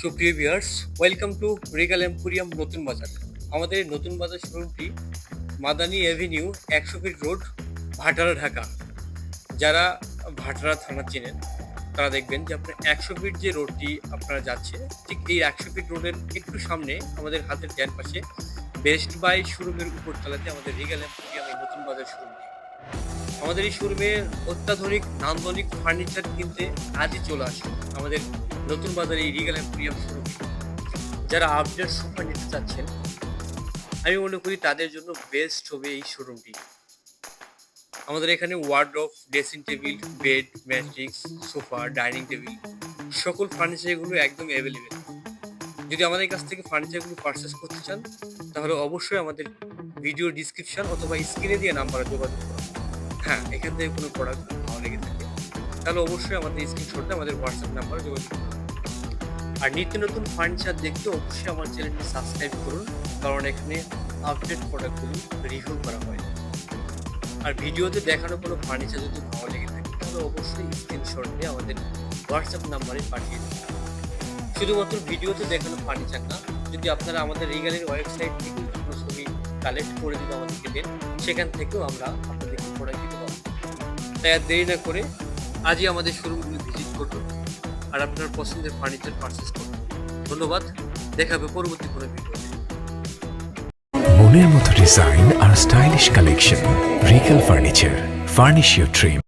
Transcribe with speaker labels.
Speaker 1: সুপ্রিয় viewers, welcome to Regal emporium Notun Bazar. আমাদের এই নতুন বাজার শোরুমটি Madani avenue ১০০ feet road, Bhatara, Dhaka. যারা ভাটারা থানা চেনেন তারা দেখবেন যে আপনার ১০০ ফিট যে রোডটি আপনারা যাচ্ছে, ঠিক এই ১০০ ফিট রোডের একটু সামনে আমাদের হাতের ডান পাশে বেস্ট বাই শোরুমের উপরতলাতে আমাদের রিগাল এম্পোরিয়াম এই নতুন বাজার শোরুমটি। আমাদের এই শোরুমে অত্যাধুনিক নান্দনিক ফার্নিচার কিনতে আজই চলে আসুন আমাদের নতুন বাজারে এই রিগাল এম্পোরিয়াম শোরুমে। যারা আপডেট সোফা নিতে চাচ্ছেন, আমি মনে করি তাদের জন্য বেস্ট হবে এই শোরুমটি। আমাদের এখানে wardrobe, dressing table, bed, matrix, sofa, dining table, সকল ফার্নিচারগুলো একদম অ্যাভেলেবেল। যদি আমাদের কাছ থেকে ফার্নিচারগুলো পারচেস করতে চান, তাহলে অবশ্যই আমাদের ভিডিও ডিসক্রিপশন অথবা স্ক্রিনে দিয়ে নাম্বারে যোগাযোগ করুন। হ্যাঁ, এখান থেকে কোনো প্রোডাক্ট ভালো লেগে থাকে তাহলে অবশ্যই আমাদের স্ক্রিনশটে আমাদের হোয়াটসঅ্যাপ নাম্বারে যোগাযোগ করুন। আর নিত্য নতুন ফার্নিচার দেখতে অবশ্যই আমার চ্যানেলটি সাবস্ক্রাইব করুন, কারণ এখানে আপডেট প্রোডাক্টগুলো রিভিউ করা হয়। আর ভিডিওতে দেখানো কোনো ফার্নিচার যদি ভালো লেগে থাকে তাহলে অবশ্যই স্ক্রিনশট দিয়ে আমাদের হোয়াটসঅ্যাপ নাম্বারে পাঠিয়ে দিন। শুধুমাত্র ভিডিওতে দেখানো ফার্নিচার না, যদি আপনারা আমাদের রিগালের ওয়েবসাইট থেকে কোনো ছবি কালেক্ট করে যদি আমাদেরকে দেন, সেখান থেকেও আমরা আপনাদেরকে প্রোডাক্ট দিতে পারবো। তাই আর দেরি না করে আজই আমাদের শোরুমগুলো ভিজিট করুন আর আপনার পছন্দের ফার্নিচার পারচেস করুন। ধন্যবাদ, দেখা হবে পরবর্তী কোনো ভিডিওতে।
Speaker 2: মনের মতো ডিজাইন আর stylish collection, Regal furniture, furnish your dream.